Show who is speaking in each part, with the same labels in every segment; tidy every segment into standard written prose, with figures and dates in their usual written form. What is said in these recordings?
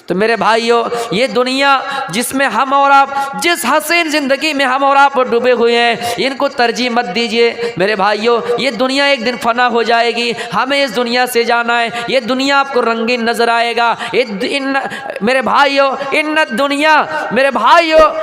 Speaker 1: तो मेरे भाइयों, ये दुनिया जिसमें हम और आप, जिस हसीन ज़िंदगी में हम और आप डूबे हुए हैं, इनको तरजीह मत दीजिए। मेरे भाइयों, ये दुनिया एक दिन फना हो जाएगी, हमें इस दुनिया से जाना है। ये दुनिया आपको रंगीन नजर आएगा। मेरे भाइयों,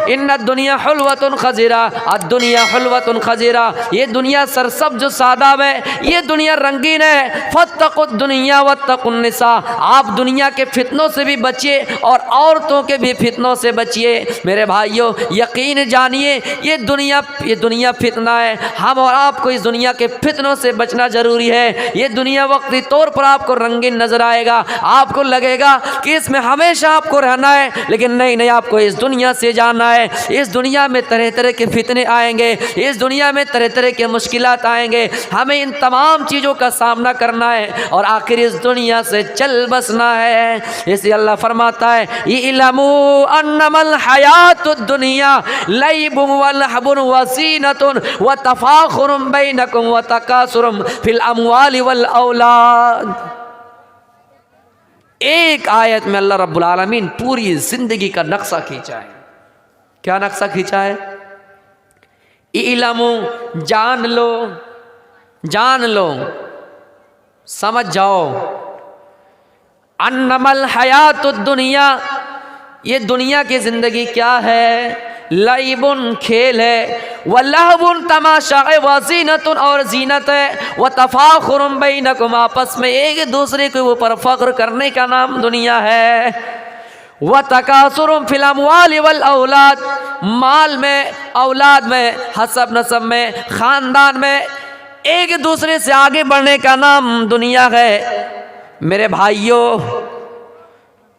Speaker 1: इन्न दुनिया हुल्वतुन खज़ीरा, दुनिया हुल्वतुन खज़ीरा। ये दुनिया सरसब्ज़ जो सादाब है, ये दुनिया रंगीन है। फत्तक़ुद दुनिया वत्तक़ुन निसा, आप दुनिया के फितनों से भी बचिए और औरतों के भी फितनों से बचिए। मेरे भाइयों, यकीन जानिए, ये दुनिया फितना है। हम और आपको इस दुनिया के फितनों से बचना जरूरी है। ये दुनिया वक्ती तौर पर आपको रंगीन नजर आएगा, आपको लगेगा कि इसमें हमेशा आपको रहना है, लेकिन नहीं, आपको इस दुनिया से जाना है। इस दुनिया में तरह तरह के फितने आएंगे, इस दुनिया में तरह तरह के मुश्किलात आएंगे। हमें इन तमाम चीज़ों का सामना करना है और आखिर इस दुनिया से चल बसना है। इसलिए अल्लाह फरमाता है, इलमू अन्नमल हयातुद दुनिया लइबुन व लहबुन व ज़ीनतुन व तफाखुरुम बैनकुम व तकासुरुम फिल अमवालि वल औलाद। एक आयत में अल्लाह रब्बुल आलमीन पूरी जिंदगी का नक्शा खींचा है। क्या नक्शा खींचा है? इलमू, जान लो, समझ जाओ। अन्नमल हयातुद दुनिया, ये दुनिया की ज़िंदगी क्या है? लाइबुन, खेल है, वल्लहबुन, तमाशा है, वज़ीनतुन, और जीनत है, व तफाखुरुम बैनकुम, आपस में एक दूसरे के ऊपर फ़ख्र करने का नाम दुनिया है। व तकासुरुम फिल अमवालि वल औलाद, माल में, औलाद में, हसब नसब में, ख़ानदान में एक दूसरे से आगे बढ़ने का नाम दुनिया है। मेरे भाइयों,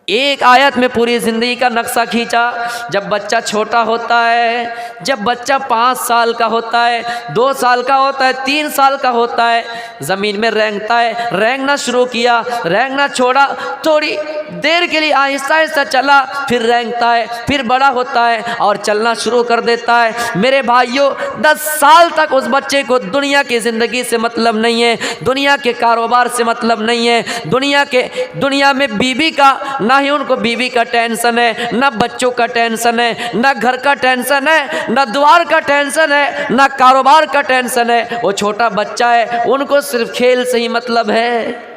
Speaker 1: एक आयत में पूरी ज़िंदगी का नक्शा खींचा। जब बच्चा छोटा होता है, जब बच्चा 5 साल का होता है, 2 साल का होता है, 3 साल का होता है, ज़मीन में रेंगता है, रेंगना शुरू किया, रेंगना छोड़ा, थोड़ी देर के लिए आहिस्ता आहिस्ता चला, फिर रेंगता है, फिर बड़ा होता है और चलना शुरू कर देता है। मेरे भाइयों, 10 साल तक उस बच्चे को दुनिया की ज़िंदगी से मतलब नहीं है, दुनिया के कारोबार से मतलब नहीं है, दुनिया में बीवी का, ना ही उनको बीवी का टेंशन है, ना बच्चों का टेंशन है, ना घर का टेंशन है, ना द्वार का टेंशन है, ना कारोबार का टेंशन है। वो छोटा बच्चा है, उनको सिर्फ खेल से ही मतलब है,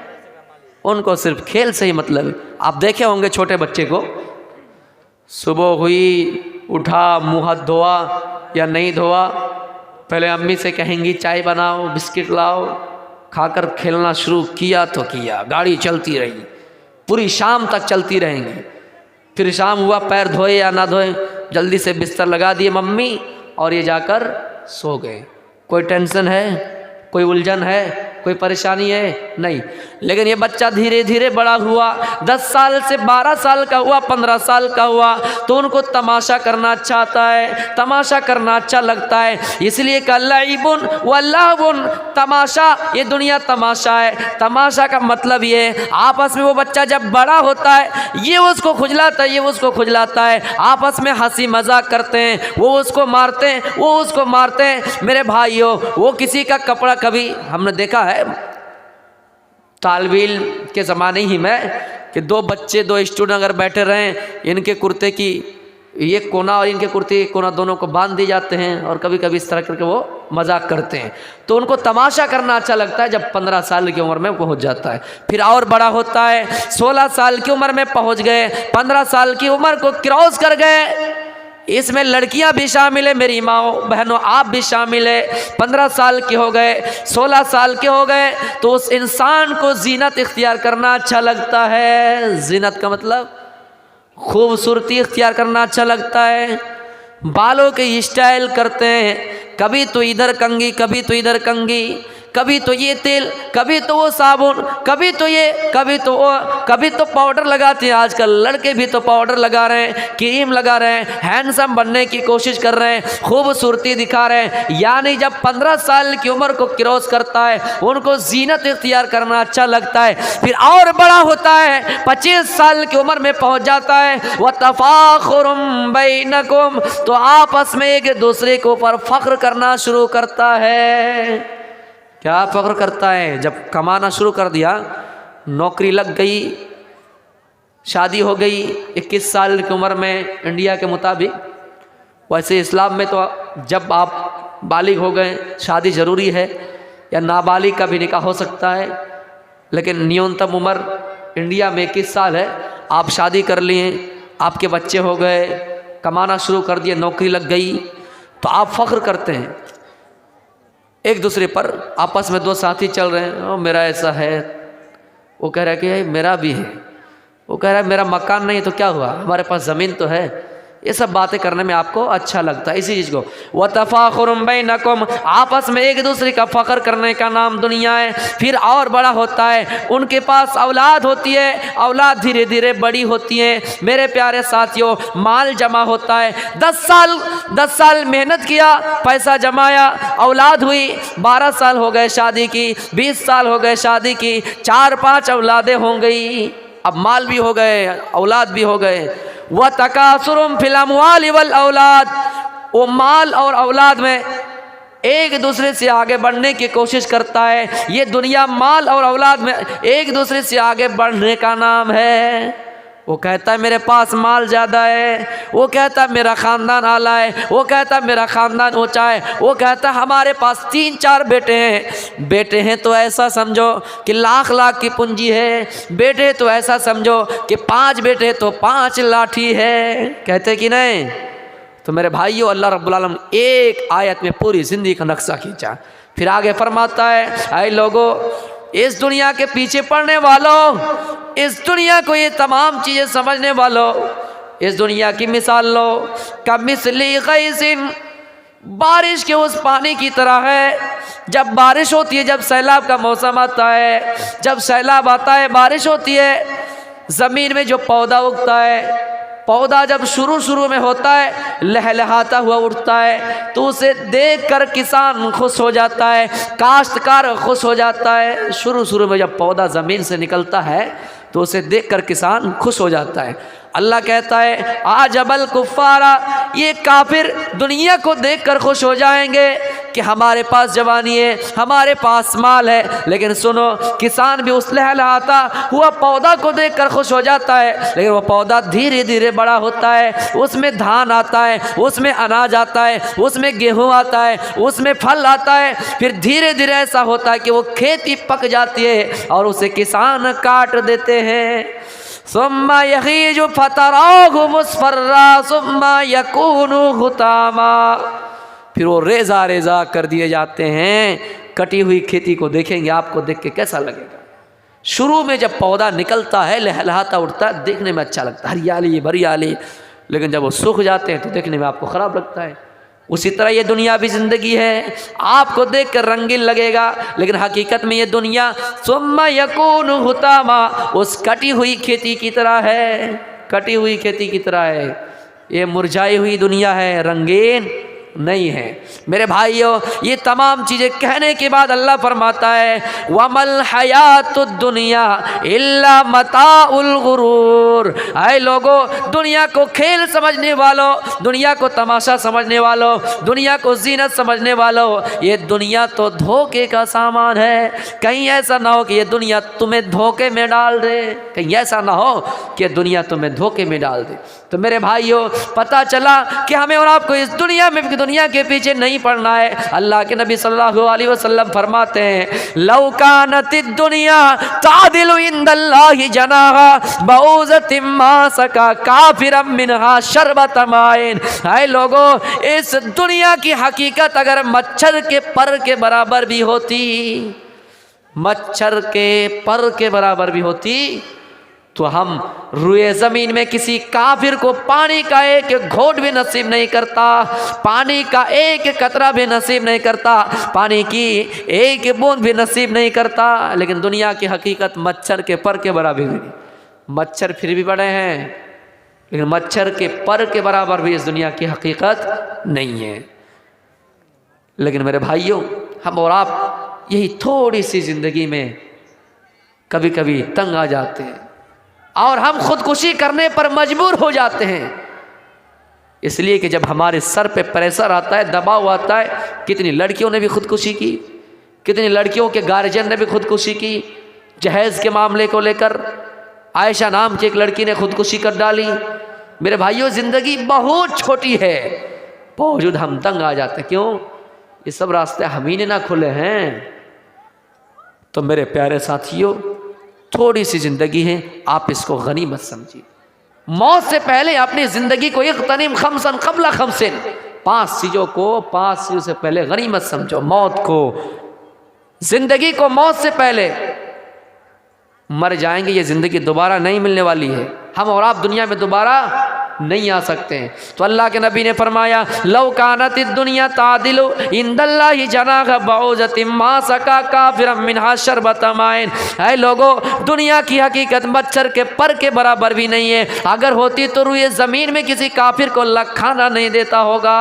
Speaker 1: उनको सिर्फ खेल से ही मतलब है। आप देखे होंगे छोटे बच्चे को, सुबह हुई, उठा, मुँह हाथ धोआ या नहीं धोआ, पहले अम्मी से कहेंगी चाय बनाओ, बिस्किट लाओ, खाकर खेलना शुरू किया तो किया, गाड़ी चलती रही, पूरी शाम तक चलती रहेंगी। फिर शाम हुआ, पैर धोए या ना धोए, जल्दी से बिस्तर लगा दिए मम्मी और ये जाकर सो गए। कोई टेंशन है, कोई उलझन है, कोई परेशानी है? नहीं। लेकिन ये बच्चा धीरे धीरे बड़ा हुआ, 10 साल से 12 साल का हुआ, 15 साल का हुआ, तो उनको तमाशा करना अच्छा आता है, तमाशा करना अच्छा लगता है। इसलिए कल्लाइबुन वल्लाहुन, तमाशा, ये दुनिया तमाशा है। तमाशा का मतलब ये है, आपस में वो बच्चा जब बड़ा होता है, ये उसको खुजलाता है, ये उसको खुजलाता है, आपस में हंसी मजाक करते हैं, वो उसको मारते हैं, वो उसको मारते हैं। मेरे भाइयों, वो किसी का कपड़ा, कभी हमने देखा है तालिब इल्म के ज़माने ही में कि 2 बच्चे, 2 स्टूडेंट अगर बैठे रहें, इनके कुर्ते की ये कोना और इनके कुर्ते की कोना दोनों को बांध दिए जाते हैं और कभी कभी इस तरह करके वो मजाक करते हैं। तो उनको तमाशा करना अच्छा लगता है। जब 15 साल की उम्र में पहुंच जाता है, फिर और बड़ा होता है, 16 साल की उम्र में पहुंच गए, 15 साल की उम्र को क्रॉस कर गए। इसमें लड़कियां भी शामिल है, मेरी माओ बहनों आप भी शामिल है। 15 साल के हो गए, 16 साल के हो गए, तो उस इंसान को जीनत इख्तियार करना अच्छा लगता है। जीनत का मतलब खूबसूरती इख्तियार करना अच्छा लगता है। बालों के स्टाइल करते हैं, कभी तो इधर कंघी, कभी तो इधर कंघी, कभी तो ये तेल, कभी तो वो साबुन, कभी तो ये, कभी तो वो, कभी तो पाउडर लगाते हैं। आजकल लड़के भी तो पाउडर लगा रहे हैं, क्रीम लगा रहे हैं, हैंडसम बनने की कोशिश कर रहे हैं, खूबसूरती दिखा रहे हैं। यानी जब 15 साल की उम्र को क्रॉस करता है, उनको जीनत इख्तियार करना अच्छा लगता है। फिर और बड़ा होता है, 25 साल की उम्र में पहुंच जाता है, वह तफाखुरुम बैनकुम, तो आपस में एक दूसरे के ऊपर फख्र करना शुरू करता है। क्या फ़ख्र करता है? जब कमाना शुरू कर दिया, नौकरी लग गई, शादी हो गई 21 साल की उम्र में इंडिया के मुताबिक। वैसे इस्लाम में तो जब आप बालिग हो गए शादी ज़रूरी है, या नाबालिग का भी निकाह हो सकता है, लेकिन न्यूनतम उम्र इंडिया में 21 साल है। आप शादी कर लिए, आपके बच्चे हो गए, कमाना शुरू कर दिए, नौकरी लग गई, तो आप फ़ख्र करते हैं एक दूसरे पर। आपस में दो साथी चल रहे हैं, ओ मेरा ऐसा है, वो कह रहा है कि मेरा भी है, वो कह रहा है मेरा मकान नहीं है, तो क्या हुआ, हमारे पास ज़मीन तो है। ये सब बातें करने में आपको अच्छा लगता है इसी चीज़ को। व तफ़ाखुरुम बैनकुम, आपस में एक दूसरे का फ़ख्र करने का नाम दुनिया है। फिर और बड़ा होता है, उनके पास औलाद होती है, औलाद धीरे धीरे बड़ी होती है। मेरे प्यारे साथियों, माल जमा होता है, 10 साल मेहनत किया, पैसा जमाया, औलाद हुई, 12 साल हो गए शादी की, 20 साल हो गए शादी की, 4-5 औलादें हो गई, अब माल भी हो गए, औलाद भी हो गए। व तकासुरुम फिल अमवाल वल औलाद, वो माल और औलाद में एक दूसरे से आगे बढ़ने की कोशिश करता है। ये दुनिया माल और औलाद में एक दूसरे से आगे बढ़ने का नाम है। वो कहता है मेरे पास माल ज़्यादा है, वो कहता है मेरा ख़ानदान आला है, वो कहता है मेरा ख़ानदान ऊंचा है, वो कहता है हमारे पास 3-4 बेटे हैं। बेटे हैं तो ऐसा समझो कि लाख लाख की पूंजी है, बेटे तो ऐसा समझो कि 5 बेटे तो 5 लाठी है, कहते कि नहीं। तो मेरे भाइयों, अल्लाह रब्बुल आलम एक आयत में पूरी ज़िंदगी का नक्शा खींचा। फिर आगे फरमाता है, ऐ लोगों, इस दुनिया के पीछे पड़ने वालों, इस दुनिया को ये तमाम चीज़ें समझने वालों, इस दुनिया की मिसाल लो, कमिसली गैसिन, बारिश के उस पानी की तरह है। जब बारिश होती है, जब सैलाब का मौसम आता है, जब सैलाब आता है, बारिश होती है, ज़मीन में जो पौधा उगता है, पौधा जब शुरू में होता है, लहलहाता हुआ उठता है, तो उसे देखकर किसान खुश हो जाता है, काश्तकार खुश हो जाता है। शुरू में जब पौधा ज़मीन से निकलता है तो उसे देखकर किसान खुश हो जाता है। अल्लाह कहता है आजबल कुफ़ारा, ये काफिर दुनिया को देखकर खुश हो जाएंगे कि हमारे पास जवानी है, हमारे पास माल है, लेकिन सुनो, किसान भी उस लहलहाता हुआ पौधा को देखकर खुश हो जाता है, लेकिन वो पौधा धीरे धीरे बड़ा होता है, उसमें धान आता है, उसमें अनाज आता है, उसमें गेहूँ आता है, उसमें फल आता है। फिर धीरे धीरे ऐसा होता है कि वो खेती पक जाती है और उसे किसान काट देते हैं। सुम्मा यहीजु फतराहु मुस्फर्रा सुम्मा यकूनु हुतामा, फिर वो रेजा रेजा कर दिए जाते हैं। कटी हुई खेती को देखेंगे, आपको देख के कैसा लगेगा? शुरू में जब पौधा निकलता है, लहलहाता उठता है, देखने में अच्छा लगता है, हरियाली भरियाली, लेकिन जब वो सूख जाते हैं तो देखने में आपको ख़राब लगता है। उसी तरह ये दुनिया भी ज़िंदगी है, आपको देख कर रंगीन लगेगा, लेकिन हकीकत में ये दुनिया सुम्मा यकूनु हुतामा, उस कटी हुई खेती की तरह है, कटी हुई खेती की तरह है। ये मुरझाई हुई दुनिया है, रंगीन नहीं है। मेरे भाइयों, ये तमाम चीज़ें कहने के बाद अल्लाह फरमाता है वमल हयातुद दुनिया इल्ला मताउल गुरूर। ऐ लोगों, दुनिया को खेल समझने वालों, दुनिया को तमाशा समझने वालों, दुनिया को जीनत समझने वालों, ये दुनिया तो धोखे का सामान है। कहीं ऐसा ना हो कि ये दुनिया तुम्हें धोखे में डाल दे, कहीं ऐसा ना हो कि दुनिया तुम्हें धोखे में डाल दे। तो मेरे भाइयों, पता चला कि हमें और आपको इस दुनिया के पीछे नहीं पड़ना है। अल्लाह के नबी सल्लल्लाहु अलैहि वसल्लम फरमाते हैं लौ कानतिद दुनिया तादिलु इंदल्लाहि जनाहा बऊज़तिम मा सका काफिरम मिनहा शरबत माइन। हाय लोगों, इस दुनिया की हकीकत अगर मच्छर के पर के बराबर भी होती, मच्छर के पर के बराबर भी होती, तो हम रुए ज़मीन में किसी काफिर को पानी का एक घोट भी नसीब नहीं करता, पानी का एक कतरा भी नसीब नहीं करता, पानी की एक बूंद भी नसीब नहीं करता। लेकिन दुनिया की हकीकत मच्छर के पर के बराबर भी, मच्छर फिर भी बड़े हैं, लेकिन मच्छर के पर के बराबर भी इस दुनिया की हकीकत नहीं है। लेकिन मेरे भाइयों, हम और आप यही थोड़ी सी ज़िंदगी में कभी कभी तंग आ जाते हैं और हम खुदकुशी करने पर मजबूर हो जाते हैं, इसलिए कि जब हमारे सर पे प्रेशर आता है, दबाव आता है। कितनी लड़कियों ने भी खुदकुशी की, कितनी लड़कियों के गार्जियन ने भी खुदकुशी की, जहेज़ के मामले को लेकर आयशा नाम की एक लड़की ने खुदकुशी कर डाली। मेरे भाइयों, ज़िंदगी बहुत छोटी है, बावजूद हम तंग आ जाते। क्यों? ये सब रास्ते हम ही ने ना खुले हैं। तो मेरे प्यारे साथियों, थोड़ी सी ज़िंदगी है, आप इसको गनीमत समझिए। मौत से पहले अपनी ज़िंदगी को इग़्तनिम खम्सन क़ब्ल खम्सिन, 5 चीज़ों को 5 चीज़ों से पहले गनीमत समझो। मौत को, ज़िंदगी को मौत से पहले। मर जाएंगे, ये ज़िंदगी दोबारा नहीं मिलने वाली है। हम और आप दुनिया में दोबारा नहीं आ सकते हैं। तो अल्लाह के नबी ने फरमाया, लौ कानत दुनिया तादिलु इंदल्लाहि जनाह बऊज़तिम मा सका काफिरम मिनहा शरबत माइन। ऐ लोगों, दुनिया की हकीकत मच्छर के पर के बराबर भी नहीं है। अगर होती तो रुए ज़मीन में किसी काफिर को अल्लाह खाना नहीं देता होगा,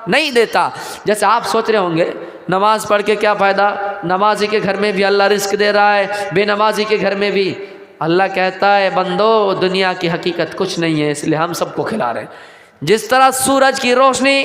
Speaker 1: नहीं देता। जैसे आप सोच रहे होंगे नमाज़ पढ़ के क्या फ़ायदा, नमाजी के घर में भी अल्लाह रिस्क दे रहा है, बेनमाजी के घर में भी। अल्लाह कहता है, बंदो दुनिया की हकीकत कुछ नहीं है, इसलिए हम सबको खिला रहे हैं। जिस तरह सूरज की रोशनी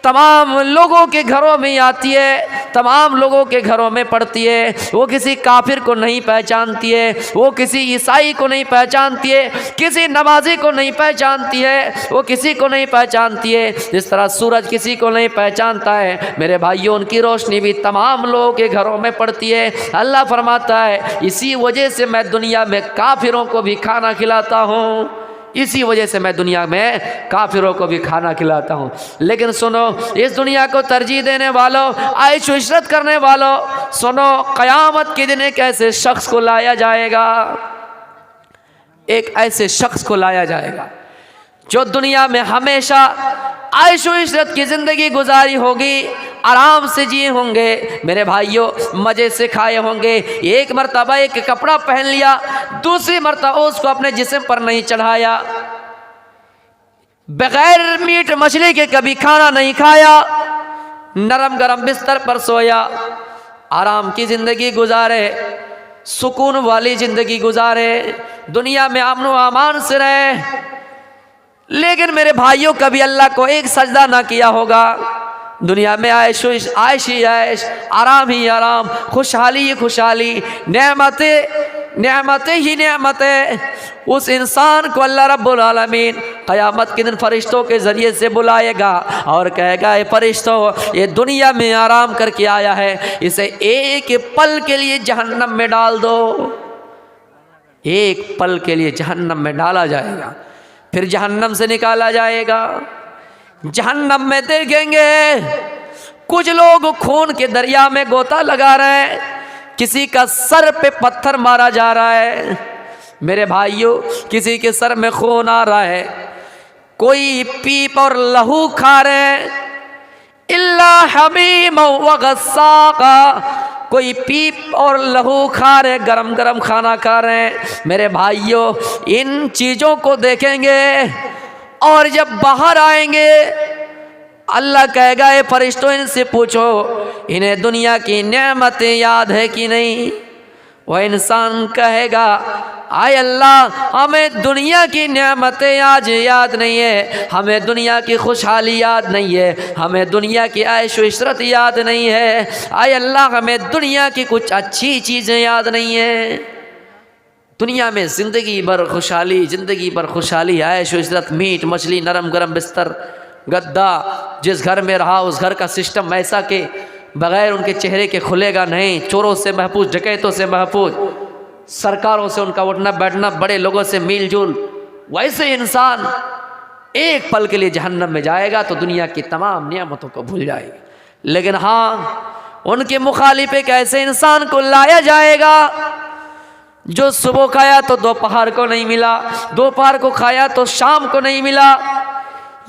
Speaker 1: तमाम लोगों के घरों में आती है, तमाम लोगों के घरों में पड़ती है, वो किसी काफिर को नहीं पहचानती है, वो किसी ईसाई को नहीं पहचानती है, किसी नमाजी को नहीं पहचानती है, वो किसी को नहीं पहचानती है। जिस तरह सूरज किसी को नहीं पहचानता है, मेरे भाइयों, उनकी रोशनी भी तमाम लोगों के घरों में पड़ती है। अल्लाह फरमाता है, इसी वजह से मैं दुनिया में काफिरों को भी खाना खिलाता हूँ, इसी वजह से मैं दुनिया में काफिरों को भी खाना खिलाता हूँ। लेकिन सुनो, इस दुनिया को तरजीह देने वालों, आयश व इशरत करने वालों, सुनो, क़यामत के दिन एक ऐसे शख्स को लाया जाएगा, एक ऐसे शख्स को लाया जाएगा जो दुनिया में हमेशा आयश व इशरत की ज़िंदगी गुजारी होगी, आराम से जिए होंगे, मेरे भाइयों, मज़े से खाए होंगे। एक मरतबा एक कपड़ा पहन लिया, दूसरी मरतबा उसको अपने जिस्म पर नहीं चढ़ाया, बगैर मीट मछली के कभी खाना नहीं खाया, नरम गरम बिस्तर पर सोया, आराम की ज़िंदगी गुजारे, सुकून वाली ज़िंदगी गुजारे, दुनिया में अमन व अमान से रहे। लेकिन मेरे भाइयों, कभी अल्लाह को एक सजदा ना किया होगा। दुनिया में आयश ही आयश, आराम ही आराम, खुशहाली ही खुशहाली, नेमतें ही नेमतें। उस इंसान को अल्लाह रब्बुल आलमीन क़यामत के दिन फरिश्तों के ज़रिए से बुलाएगा और कहेगा, ये फरिश्तों, ये दुनिया में आराम करके आया है, इसे एक पल के लिए जहन्नम में डाल दो। एक पल के लिए जहन्नम में डाला जाएगा, फिर जहन्नम से निकाला जाएगा। जहन्नम में देखेंगे कुछ लोग खून के दरिया में गोता लगा रहे हैं, किसी का सर पे पत्थर मारा जा रहा है, मेरे भाइयों, किसी के सर में खून आ रहा है, कोई पीप और लहू खा रहे हैं, इल्ला हमीम व गस्साका, कोई पीप और लहू खा रहे, गरम गरम खाना खा रहे हैं। मेरे भाइयों, इन चीज़ों को देखेंगे और जब बाहर आएंगे, अल्लाह कहेगा, ये फरिश्तों, इनसे पूछो इन्हें दुनिया की नेमतें याद है कि नहीं। वह इंसान कहेगा, आय अल्लाह, हमें दुनिया की नेमतें आज याद नहीं है, हमें दुनिया की खुशहाली याद नहीं है, हमें दुनिया की आयश व इशरत याद नहीं है। आय अल्लाह, हमें दुनिया की कुछ अच्छी चीज़ें याद नहीं है। दुनिया में ज़िंदगी भर खुशहाली, ज़िंदगी भर खुशहाली, आयश व इशरत, मीट मछली, नरम गरम बिस्तर, गद्दा, जिस घर में रहा उस घर का सिस्टम ऐसा कि बग़ैर उनके चेहरे के खुलेगा नहीं, चोरों से महफूज, डकैतों से महफूज, सरकारों से उनका उठना बैठना, बड़े लोगों से मिल जुल। वैसे इंसान एक पल के लिए जहन्नम में जाएगा तो दुनिया की तमाम नियामतों को भूल जाएगा। लेकिन हाँ, उनके मुखालिफ एक ऐसे इंसान को लाया जाएगा जो सुबह खाया तो दोपहर को नहीं मिला, दोपहर को खाया तो शाम को नहीं मिला,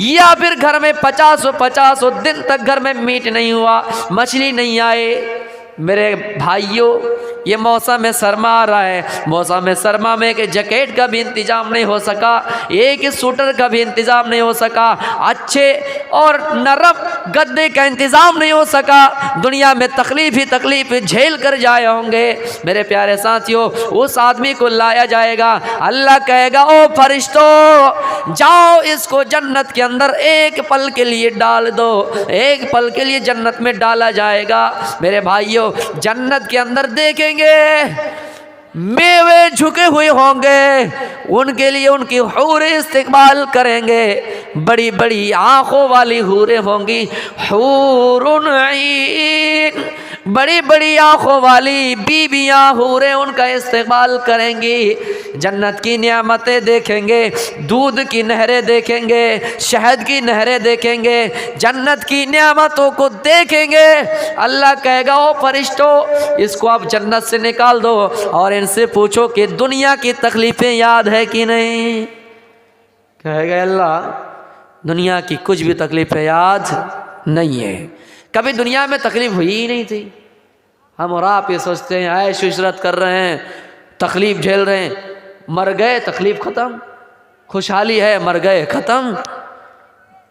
Speaker 1: या फिर घर में 50 दिन तक घर में मीट नहीं हुआ, मछली नहीं आए। मेरे भाइयों, ये मौसम सरमा आ रहा है, मौसम सरमा में एक जैकेट का भी इंतज़ाम नहीं हो सका, एक स्वेटर का भी इंतज़ाम नहीं हो सका, अच्छे और नरम गद्दे का इंतज़ाम नहीं हो सका, दुनिया में तकलीफ़ ही तकलीफ़ झेल कर जाए होंगे। मेरे प्यारे साथियों, उस आदमी को लाया जाएगा, अल्लाह कहेगा, ओ फरिश्तों, जाओ इसको जन्नत के अंदर एक पल के लिए डाल दो। एक पल के लिए जन्नत में डाला जाएगा। मेरे भाइयों, जन्नत के अंदर देखेंगे मेवे झुके हुए होंगे, उनके लिए उनकी हूरें इस्तकबाल करेंगे। बड़ी बड़ी आंखों वाली हूरें होंगी, हूरुन ऐन, बड़ी बड़ी आंखों वाली बीबियां हूरें उनका इस्तकबाल करेंगी। जन्नत की नियामतें देखेंगे, दूध की नहरें देखेंगे, शहद की नहरें देखेंगे, जन्नत की नियामतों को देखेंगे। अल्लाह कहेगा ओ फरिश्तों, इसको आप जन्नत से निकाल दो और इनसे पूछो कि दुनिया की तकलीफ़ें याद है कि नहीं। कहेगा अल्लाह दुनिया की कुछ भी तकलीफ़ें याद नहीं है, कभी दुनिया में तकलीफ़ हुई ही नहीं थी। हम और आप ये सोचते हैं ऐश इशरत कर रहे हैं, तकलीफ़ झेल रहे हैं, मर गए तकलीफ़ ख़त्म, खुशहाली है मर गए ख़त्म,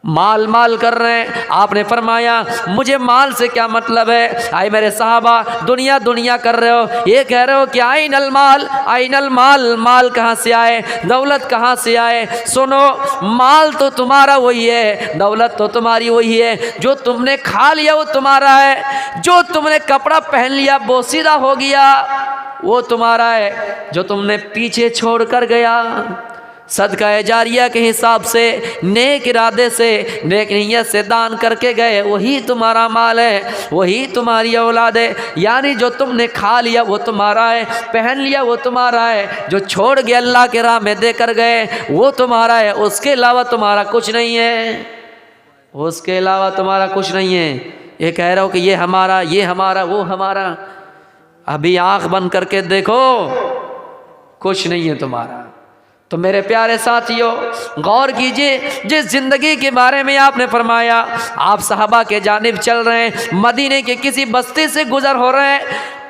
Speaker 1: माल माल कर रहे हैं। आपने फरमाया मुझे माल से क्या मतलब है। आए मेरे साहबा, दुनिया दुनिया कर रहे हो, ये कह रहे हो कि आइनल माल, आइनल माल, माल कहाँ से आए, दौलत कहाँ से आए। सुनो, माल तो तुम्हारा वही है, दौलत तो तुम्हारी वही है, जो तुमने खा लिया वो तुम्हारा है, जो तुमने कपड़ा पहन लिया बोसीदा हो गया वो तुम्हारा है, जो तुमने पीछे छोड़ कर गया सदका जारिया के हिसाब से, नेक इरादे से, नेक नीयत से दान करके गए, वही तुम्हारा माल है, वही तुम्हारी औलाद है। यानी जो तुमने खा लिया वो तुम्हारा है, पहन लिया वो तुम्हारा है, जो छोड़ गए अल्लाह के राह में दे कर गए वो तुम्हारा है, उसके अलावा तुम्हारा कुछ नहीं है, उसके अलावा तुम्हारा कुछ नहीं है। ये कह रहा हो कि ये हमारा, ये हमारा, वो हमारा, अभी आँख बंद करके देखो कुछ नहीं है तुम्हारा। तो मेरे प्यारे साथियों, गौर कीजिए, जिस ज़िंदगी के बारे में आपने फरमाया, आप सहाबा के जानिब चल रहे हैं, मदीने के किसी बस्ती से गुजर हो रहे हैं,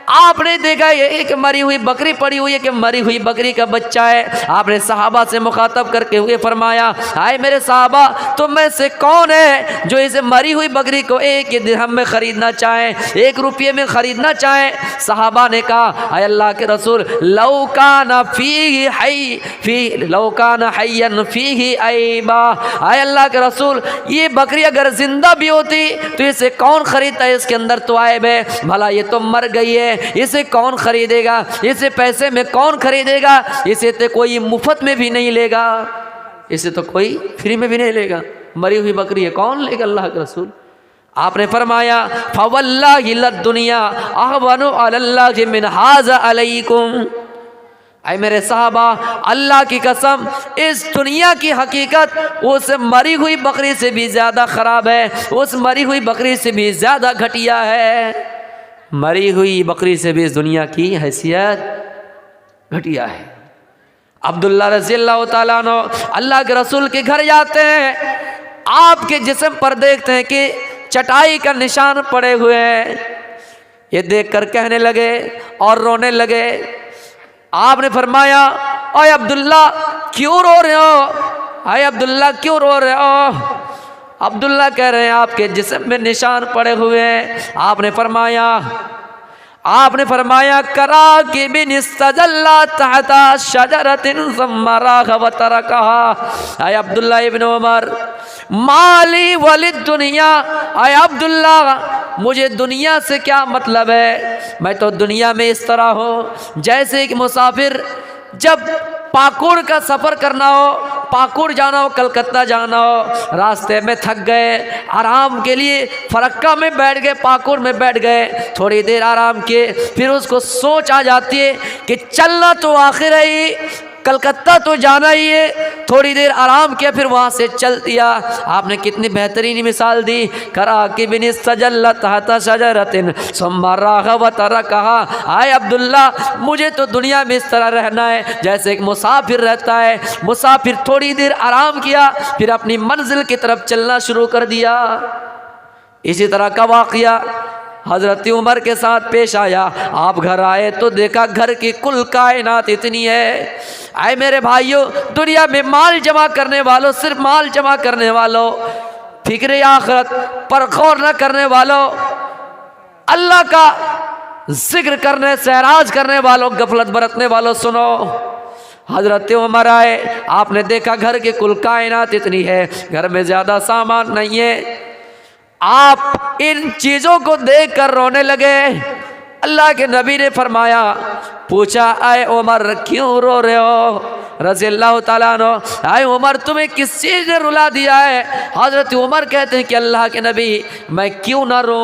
Speaker 1: आपने देखा ये एक मरी हुई बकरी पड़ी हुई है कि मरी हुई बकरी का बच्चा है। आपने सहाबा से मुखातब करके हुए फरमाया, आए मेरे सहाबा, तुम में से कौन है जो इसे मरी हुई बकरी को एक ही दिरहम में ख़रीदना चाहे, 1 रुपये में ख़रीदना चाहे। सहाबा ने कहा, आए अल्लाह के रसूल, लौकाना फीही हई फी लौकाना हय्यन फीही ऐबा, आए अल्लाह के रसूल, ये बकरी अगर जिंदा भी होती तो इसे कौन ख़रीदता है, इसके अंदर तो ऐब है, भला ये तो मर गई है, इसे कौन खरीदेगा, इसे पैसे में कौन खरीदेगा, इसे तो कोई मुफ्त में भी नहीं लेगा, इसे तो कोई फ्री में भी नहीं लेगा, मरी हुई बकरी है, कौन लेगा अल्लाह के रसूल। आपने फरमाया, फवल्लाहि लद्दुनिया अहवनु अलल्लाहि मिन हाज़ा अलैकुम। ऐ मेरे साहबा, अल्लाह की कसम, इस दुनिया की हकीकत उस मरी हुई बकरी से भी ज़्यादा ख़राब है, उस मरी हुई बकरी से भी ज़्यादा घटिया है। मरी हुई बकरी से भी इस दुनिया की हैसियत घटिया है। अब्दुल्ला रज़ियल्लाहु ताला अन्हु अल्लाह के रसूल के घर जाते हैं, आपके जिस्म पर देखते हैं कि चटाई का निशान पड़े हुए हैं। ये देखकर कहने लगे और रोने लगे। आपने फरमाया, ओए अब्दुल्ला क्यों रो रहे हो, आए अब्दुल्ला क्यों रो रहे हो। अब्दुल्ला कह रहे हैं आपके जिस्म में निशान पड़े हुए हैं। आपने फरमाया करा कि बिन इस्तजल्ला तहता शजरतिन सम्मा राग़ व तरकहा। आए अब्दुल्ला इब्न उमर, माली वलिद दुनिया, आए अब्दुल्ला मुझे दुनिया से क्या मतलब है, मैं तो दुनिया में इस तरह हूँ जैसे एक मुसाफिर जब पाकुड़ का सफ़र करना हो, पाकुड़ जाना हो, कलकत्ता जाना हो, रास्ते में थक गए, आराम के लिए फरक्का में बैठ गए, पाकुड़ में बैठ गए, थोड़ी देर आराम किए, फिर उसको सोच आ जाती है कि चलना तो आखिर ही, कलकत्ता तो जाना ही है, थोड़ी देर आराम किया, फिर वहाँ से चल दिया। आपने कितनी बेहतरीन मिसाल दी, करा कि बिन इस्तजल्ला तहता शजरतिन सुम्मा राग़ व तरकहा। आए अब्दुल्ला, मुझे तो दुनिया में इस तरह रहना है जैसे एक मुसाफिर रहता है। मुसाफिर थोड़ी देर आराम किया, फिर अपनी मंजिल की तरफ चलना शुरू कर दिया। इसी तरह का वाक़या हज़रत उमर के साथ पेश आया। आप घर आए तो देखा घर की कुल कायनात इतनी है। आए मेरे भाइयों, दुनिया में माल जमा करने वालों, सिर्फ माल जमा करने वालों, फिक्र आखिरत पर गौर न करने वालों, अल्लाह का जिक्र करने से एराज करने वालों, गफलत बरतने वालों, सुनो, हज़रत उमर आए, आपने देखा घर की कुल कायनात इतनी है, घर में ज़्यादा सामान नहीं है। आप इन चीज़ों को देख कर रोने लगे। अल्लाह के नबी ने फरमाया, पूछा, आए उमर क्यों रो रहे हो? रज़ी अल्लाह ताला अन्हु, आए उमर तुम्हें किस चीज़ ने रुला दिया है? हज़रत उमर कहते हैं कि अल्लाह के नबी मैं क्यों ना रो?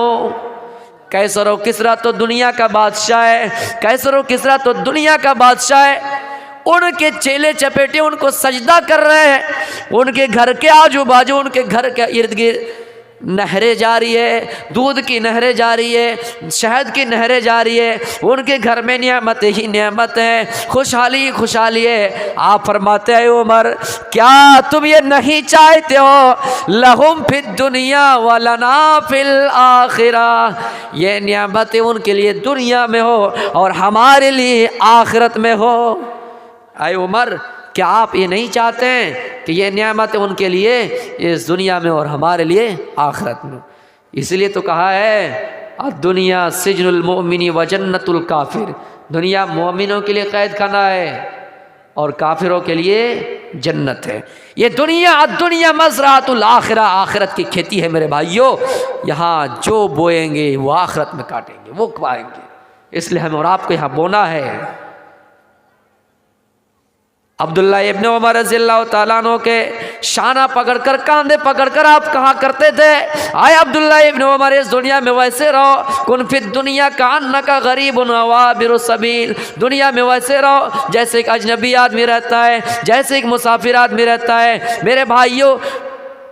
Speaker 1: कैसर किसरा तो दुनिया का बादशाह है, कैसर किसरा तो दुनिया का बादशाह है। उनके चेले चपेटे उनको सजदा कर रहे हैं, उनके घर के आजू बाजू, उनके घर के इर्द गिर्द नहरें जा रही है, दूध की नहरें जा रही है, शहद की नहरें जा रही है, उनके घर में नियामत ही नियामत है, खुशहाली ही खुशहाली है। आप फरमाते हैं उमर क्या तुम ये नहीं चाहते हो लहुम फिद दुनिया व लना फिल आखिरा, ये नियामतें उनके लिए दुनिया में हो और हमारे लिए आखिरत में हो। आए उमर क्या आप ये नहीं चाहते हैं कि ये नियामत उनके लिए इस दुनिया में और हमारे लिए आखिरत में? इसलिए तो कहा है दुनिया सिजनुल मोमिनी व जन्नतुल काफिर, दुनिया मोमिनों के लिए कैद खाना है और काफिरों के लिए जन्नत है। ये दुनिया मज़रातुल आखिरा, आखिरत की खेती है मेरे भाइयों। यहाँ जो बोएंगे वो आखिरत में काटेंगे, वो पाएंगे। इसलिए हमें और आपको यहाँ बोना है। अब्दुल्ला इब्न उमर रज़ियल्लाहु ताला अन्हु के शाना पकड़कर, कांधे पकड़कर आप कहा करते थे, आए अब्दुल्ला इब्न उमर इस दुनिया में वैसे रहो, कुन फिद दुनिया का अन्ना का गरीबुन अवाबिरु सबील, दुनिया में वैसे रहो जैसे एक अजनबी आदमी रहता है, जैसे एक मुसाफिर आदमी रहता है। मेरे भाइयों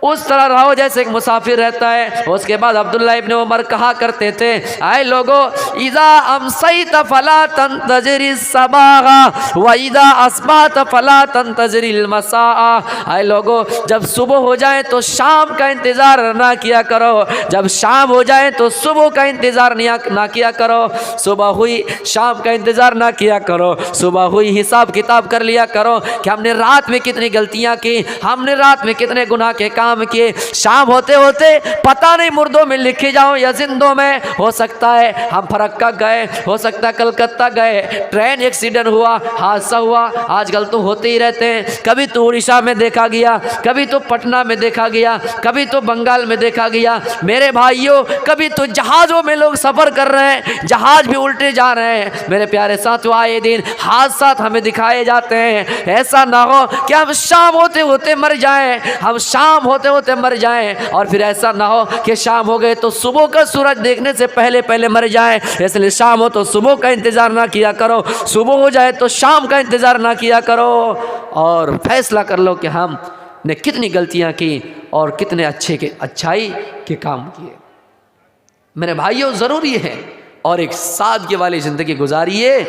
Speaker 1: उस तरह रहो जैसे एक मुसाफिर रहता है। उसके बाद अब्दुल्ला इब्न उमर कहा करते थे, आए लोगो इज़ा अमसैत फला तंतज़िर सबाह व इज़ा अस्बहत फला तंतज़िर मसाआ। आए लोगो जब सुबह हो जाए तो शाम का इंतज़ार ना किया करो, जब शाम हो जाए तो सुबह का इंतज़ार ना किया करो, सुबह हुई शाम का इंतज़ार ना किया करो, सुबह हुई हिसाब किताब कर लिया करो कि हमने रात में कितनी गलतियाँ की, हमने रात में कितने गुनाह के काम किए। शाम होते होते पता नहीं मुर्दों में लिखे जाओ या जिंदों में, हो सकता है हम फरक्का गए, हो सकता है कलकत्ता गए, ट्रेन एक्सीडेंट हुआ, हादसा हुआ, आजकल तो होते ही रहते हैं। कभी तो उड़ीसा में देखा गया, कभी तो पटना में देखा गया, कभी तो बंगाल में देखा गया। मेरे भाइयों कभी तो जहाज़ों में लोग सफ़र कर रहे हैं, जहाज भी उल्टे जा रहे हैं। मेरे प्यारे साथियों आए दिन हादसा हमें दिखाए जाते हैं। ऐसा ना हो कि हम शाम होते होते मर जाएं, हम शाम होते होते मर जाएं, और फिर ऐसा ना हो कि शाम हो गए तो सुबह का सूरज देखने से पहले पहले मर जाएं। इसलिए शाम हो तो सुबह का इंतज़ार ना किया करो, सुबह हो जाए तो शाम का इंतज़ार ना किया करो, और फैसला कर लो कि हमने कितनी गलतियां की और कितने अच्छाई के काम किए। मेरे भाइयों ज़रूरी है और एक सादगी वाली ज़िंदगी गुजारिए,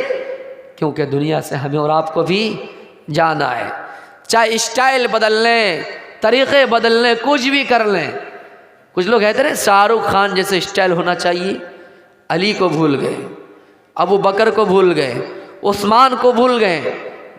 Speaker 1: क्योंकि दुनिया से हमें और आपको भी जाना है। चाहे स्टाइल बदल लें, तरीक़े बदल लें, कुछ भी कर लें। कुछ लोग कहते हैं शाहरुख खान जैसे स्टाइल होना चाहिए, अली को भूल गए, अबू बकर को भूल गए, उस्मान को भूल गए,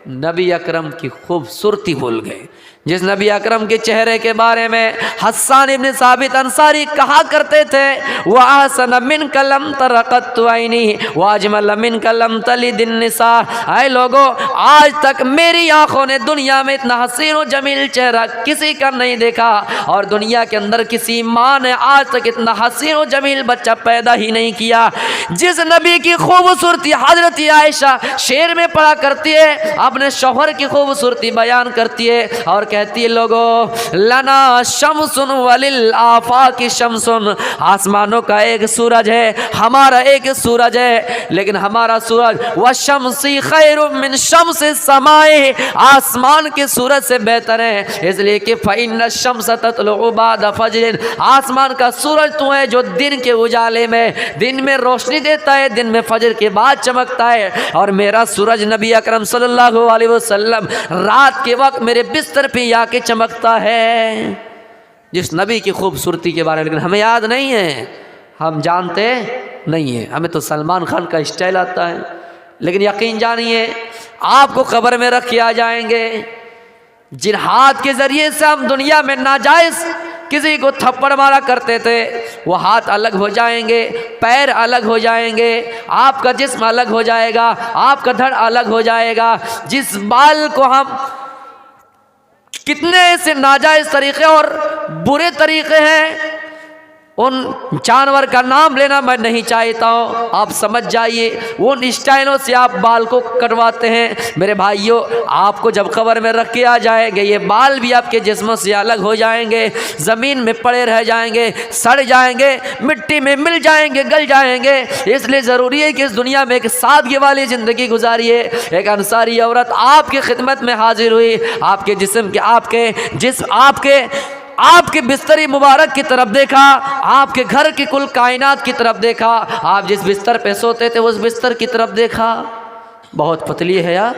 Speaker 1: नबी अकरम की खूबसूरती भूल गए। जिस नबी अकरम के चेहरे के बारे में हस्सान इब्न साबित अंसारी कहा करते थे, वह आसन मिन कलम तरक़त ऐनी व अजमल मिन कलम तलिदिन निसा। आए लोगों आज तक मेरी आंखों ने दुनिया में इतना हसीन व जमील चेहरा किसी का नहीं देखा, और दुनिया के अंदर किसी माँ ने आज तक इतना हसीन व जमील बच्चा पैदा ही नहीं किया। जिस नबी की खूबसूरती हजरत आयशा शेर में पढ़ा करती है, अपने शौहर की खूबसूरती बयान करती है और कहती है लोगों लना शमसुन वलिल आफाकी शमसुन, आसमानों का एक सूरज है, हमारा एक सूरज है, लेकिन हमारा सूरज व शमसी खैरुम मिन शमसी समाए, आसमान के सूरज से बेहतर है। इसलिए कि फ़इन्न शम्स ततलु बाद फज्र, आसमान का सूरज तो है जो दिन के उजाले में, दिन में रोशनी देता है, दिन में फजर के बाद चमकता है, और मेरा सूरज नबी अकरम सल्लल्लाहु अलैहि वसल्लम रात के वक्त मेरे बिस्तर पे आके चमकता है। जिस नबी की खूबसूरती के बारे में लेकिन हमें याद नहीं है, हम जानते नहीं है। हमें तो सलमान खान का स्टाइल आता है, लेकिन यकीन जानिए आपको कब्र में रख के आ जाएंगे। जिन हाथ के जरिए से हम दुनिया में नाजायज किसी को थप्पड़ मारा करते थे, वो हाथ अलग हो जाएंगे, पैर अलग हो जाएंगे, आपका जिस्म अलग हो जाएगा, आपका धड़ अलग हो जाएगा। जिस बाल को हम कितने ऐसे नाजायज तरीक़े और बुरे तरीक़े हैं उन जानवर का नाम लेना मैं नहीं चाहता हूँ। आप समझ जाइए उन स्टाइलों से आप बाल को कटवाते हैं। मेरे भाइयों, आपको जब कब्र में रख के आ जाएंगे ये बाल भी आपके जिस्म से अलग हो जाएंगे, ज़मीन में पड़े रह जाएंगे, सड़ जाएंगे, मिट्टी में मिल जाएंगे, गल जाएंगे। इसलिए ज़रूरी है कि इस दुनिया में एक सादगी वाली ज़िंदगी गुजारिए। एक अंसारी औरत आपकी खिदमत में हाजिर हुई, आपके जिस्म के आपके बिस्तरी मुबारक की तरफ देखा, आपके घर की कुल कायनात की तरफ देखा, आप जिस बिस्तर पे सोते थे उस बिस्तर की तरफ देखा। बहुत पतली है यार।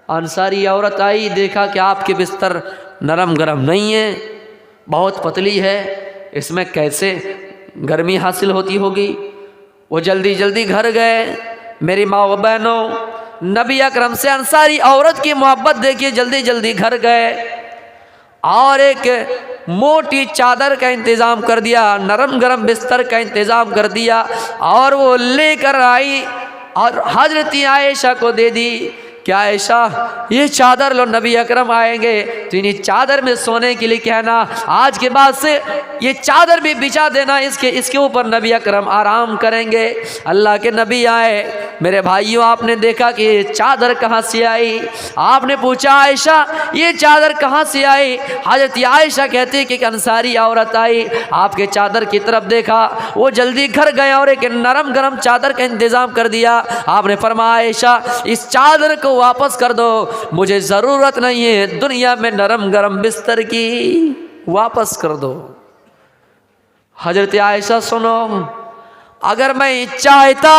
Speaker 1: अंसारी औरत आई, देखा कि आपके बिस्तर नरम गरम नहीं है, बहुत पतली है, इसमें कैसे गर्मी हासिल होती होगी। वो जल्दी जल्दी घर गए। मेरी माँ व बहनों, नबी अकरम से अंसारी औरत की मोहब्बत देखिए, जल्दी जल्दी घर गए और एक मोटी चादर का इंतज़ाम कर दिया, नरम गरम बिस्तर का इंतज़ाम कर दिया और वो लेकर आई और हज़रत आयशा को दे दी कि आयशा ये चादर लो, नबी अकरम आएंगे तो इन्हीं चादर में सोने के लिए कहना, आज के बाद से ये चादर भी बिछा देना, इसके ऊपर नबी अकरम आराम करेंगे। अल्लाह के नबी आए। मेरे भाइयों, आपने देखा कि ये चादर कहाँ से आई। आपने पूछा आयशा ये चादर कहाँ से आई। हज़रत आयशा कहती कि एक अंसारी औरत आई, आपके चादर की तरफ देखा, वो जल्दी घर गए और एक नरम गरम चादर का इंतज़ाम कर दिया। आपने फरमाया आयशा इस चादर को वापस कर दो, मुझे ज़रूरत नहीं है दुनिया में नरम गरम बिस्तर की, वापस कर दो। हज़रत आयशा सुनो, अगर मैं चाहता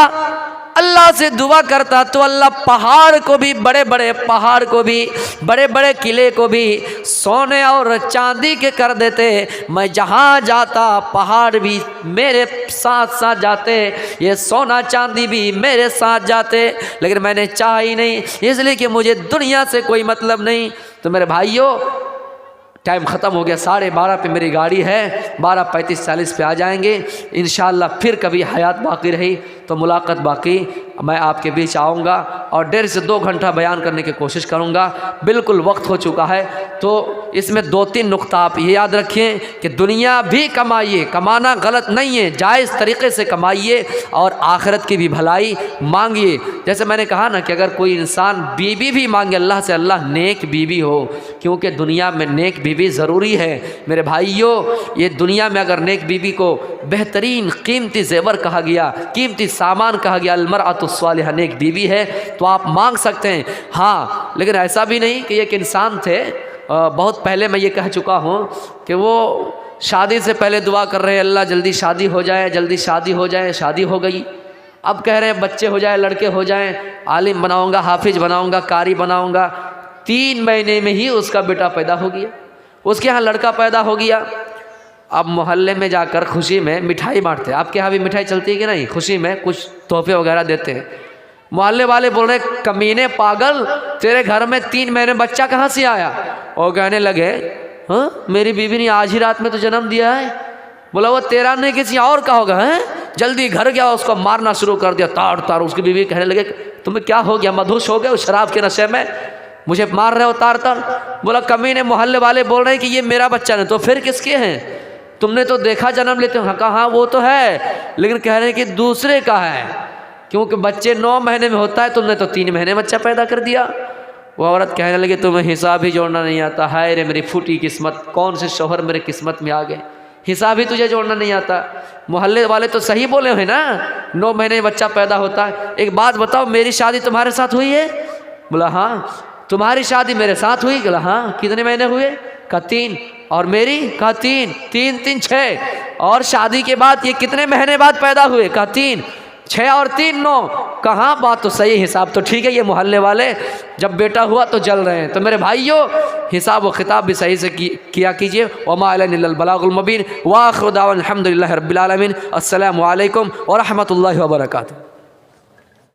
Speaker 1: अल्लाह से दुआ करता तो अल्लाह पहाड़ को भी, बड़े बड़े पहाड़ को भी, बड़े बड़े किले को भी सोने और चांदी के कर देते। मैं जहाँ जाता पहाड़ भी मेरे साथ साथ जाते, ये सोना चांदी भी मेरे साथ जाते, लेकिन मैंने चाहा ही नहीं, इसलिए कि मुझे दुनिया से कोई मतलब नहीं। तो मेरे भाइयों, टाइम ख़त्म हो गया, 12:30 पे मेरी गाड़ी है, 12:35-40 पे आ जाएंगे इंशाअल्लाह। फिर कभी हयात बाकी रही तो मुलाकात बाकी, मैं आपके बीच आऊँगा और 1.5 से 2 घंटा बयान करने की कोशिश करूँगा। बिल्कुल वक्त हो चुका है, तो इसमें 2-3 नुक्ता आप ये याद रखें कि दुनिया भी कमाइए, कमाना गलत नहीं है, जायज़ तरीक़े से कमाइए और आखिरत की भी भलाई मांगिए। जैसे मैंने कहा ना कि अगर कोई इंसान बीवी भी मांगे अल्लाह से, अल्लाह नेक बीवी हो, क्योंकि दुनिया में नेक बीवी ज़रूरी है। मेरे भाइयों, ये दुनिया में अगर नेक बीवी को बेहतरीन कीमती जेवर कहा गया, कीमती सामान कहा गया, अलमरअतु स्वालिहा नेक बीवी है, तो आप मांग सकते हैं। हाँ, लेकिन ऐसा भी नहीं कि एक इंसान थे, बहुत पहले मैं ये कह चुका हूँ कि वो शादी से पहले दुआ कर रहे हैं अल्लाह जल्दी शादी हो जाए, जल्दी शादी हो जाए, शादी हो गई। अब कह रहे हैं बच्चे हो जाए, लड़के हो जाएं, आलिम बनाऊंगा, हाफिज बनाऊंगा, कारी बनाऊंगा। 3 महीने में ही उसका बेटा पैदा हो गया, उसके यहाँ लड़का पैदा हो गया। अब मोहल्ले में जाकर खुशी में मिठाई बांटते हैं। आपके यहाँ भी मिठाई चलती है कि नहीं? खुशी में कुछ तोहफे वगैरह देते हैं। मोहल्ले वाले बोल रहे कमीने पागल, तेरे घर में 3 महीने बच्चा कहाँ से आया? और कहने लगे हाँ, मेरी बीवी ने आज ही रात में तो जन्म दिया है। बोला वो तेरा नहीं किसी और का होगा है? जल्दी घर गया, उसको मारना शुरू कर दिया, ताड़ ताड़। उसकी बीवी कहने लगे तुम्हें क्या हो गया, मधुश हो गए उस शराब के नशे में, मुझे मार रहे हो ताड़ ताड़। बोला कमीने मोहल्ले वाले बोल रहे हैं कि ये मेरा बच्चा नहीं, तो फिर किसके हैं? तुमने तो देखा जन्म लेते हो। कहा हाँ वो तो है, लेकिन कह रहे हैं कि दूसरे का है, क्योंकि बच्चे 9 महीने में होता है, तुमने तो 3 महीने बच्चा पैदा कर दिया। वो औरत कहने लगी तुम्हें हिसाब ही जोड़ना नहीं आता। हाय रे मेरी फूटी किस्मत, कौन से शौहर मेरे किस्मत में आ गए, हिसाब ही तुझे जोड़ना नहीं आता। मोहल्ले वाले तो सही बोले हुए ना, 9 महीने में बच्चा पैदा होता है। एक बात बताओ, मेरी शादी तुम्हारे साथ हुई है? बोला हाँ। तुम्हारी शादी मेरे साथ हुई? बोला हाँ। कितने महीने हुए? कहा 3। और मेरी? कहा 3 3 3 6। और शादी के बाद ये कितने महीने बाद पैदा हुए? कहा 3 6 और 3 9। कहाँ? बात तो सही, हिसाब तो ठीक है। ये मोहल्ले वाले जब बेटा हुआ तो जल रहे हैं। तो मेरे भाइयों, हिसाब व खिताब भी सही से किया कीजिए। वमा अलैना इल्लल बलागुल मुबीन व आखिरु दावाना अल्हम्दुलिल्लाहि रब्बिल आलमीन। अस्सलामु अलैकुम व रहमतुल्लाहि व बरकातुहू।